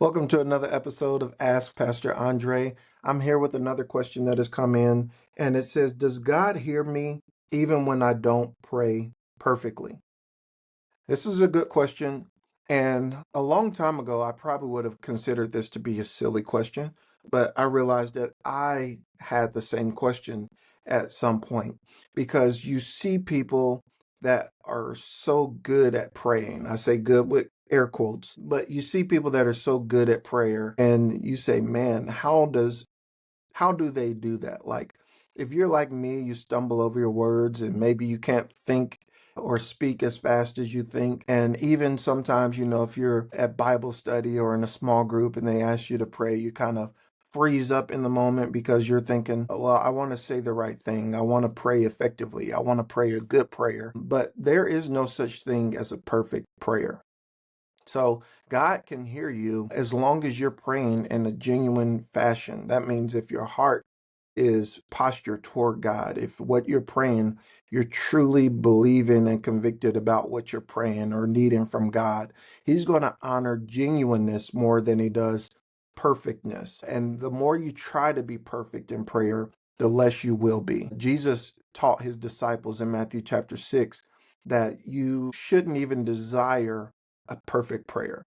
Welcome to another episode of Ask Pastor Andre. I'm here with another question that has come in, and it says, does God hear me even when I don't pray perfectly? This is a good question, and a long time ago, I probably would have considered this to be a silly question, but I realized that I had the same question at some point because you see people that are so good at praying. I say good with air quotes, but you see people that are so good at prayer, and you say, man, how do they do that? Like, if you're like me, you stumble over your words and maybe you can't think or speak as fast as you think. And even sometimes, if you're at Bible study or in a small group and they ask you to pray, you kind of freeze up in the moment because you're thinking, well, I want to say the right thing. I want to pray effectively. I want to pray a good prayer. But there is no such thing as a perfect prayer. So God can hear you as long as you're praying in a genuine fashion. That means if your heart is postured toward God, if what you're praying, you're truly believing and convicted about what you're praying or needing from God, He's going to honor genuineness more than He does perfectness. And the more you try to be perfect in prayer, the less you will be. Jesus taught His disciples in Matthew chapter 6 that you shouldn't even desire a perfect prayer,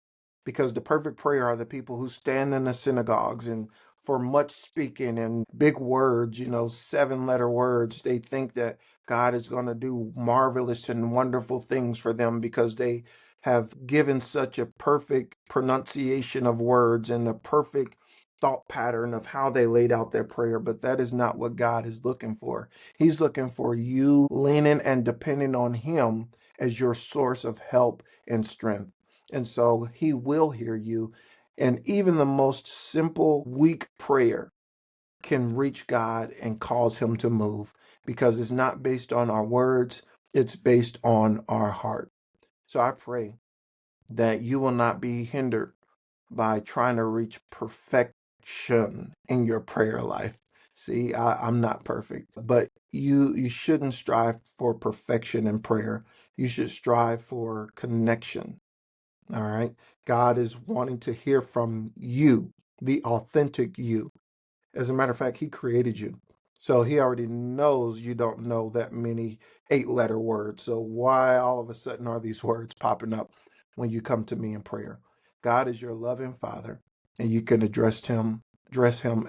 because the perfect prayer are the people who stand in the synagogues and for much speaking and big words, 7-letter words. They think that God is going to do marvelous and wonderful things for them because they have given such a perfect pronunciation of words and a perfect thought pattern of how they laid out their prayer. But that is not what God is looking for. He's looking for you leaning and depending on Him as your source of help and strength. And so He will hear you. And even the most simple, weak prayer can reach God and cause Him to move, because it's not based on our words, it's based on our heart. So I pray that you will not be hindered by trying to reach perfection in your prayer life. See, I'm not perfect, but you shouldn't strive for perfection in prayer. You should strive for connection. All right. God is wanting to hear from you, the authentic you. As a matter of fact, He created you. So He already knows you don't know that many 8-letter words. So why all of a sudden are these words popping up when you come to me in prayer? God is your loving Father, and you can address him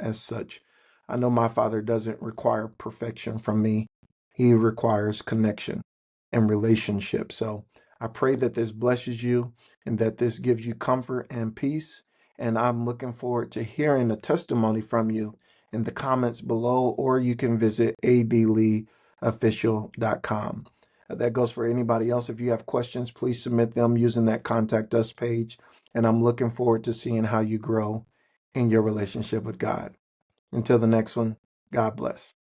as such. I know my Father doesn't require perfection from me. He requires connection and relationship. So I pray that this blesses you and that this gives you comfort and peace. And I'm looking forward to hearing a testimony from you in the comments below, or you can visit adleeofficial.com. That goes for anybody else. If you have questions, please submit them using that contact us page. And I'm looking forward to seeing how you grow in your relationship with God. Until the next one, God bless.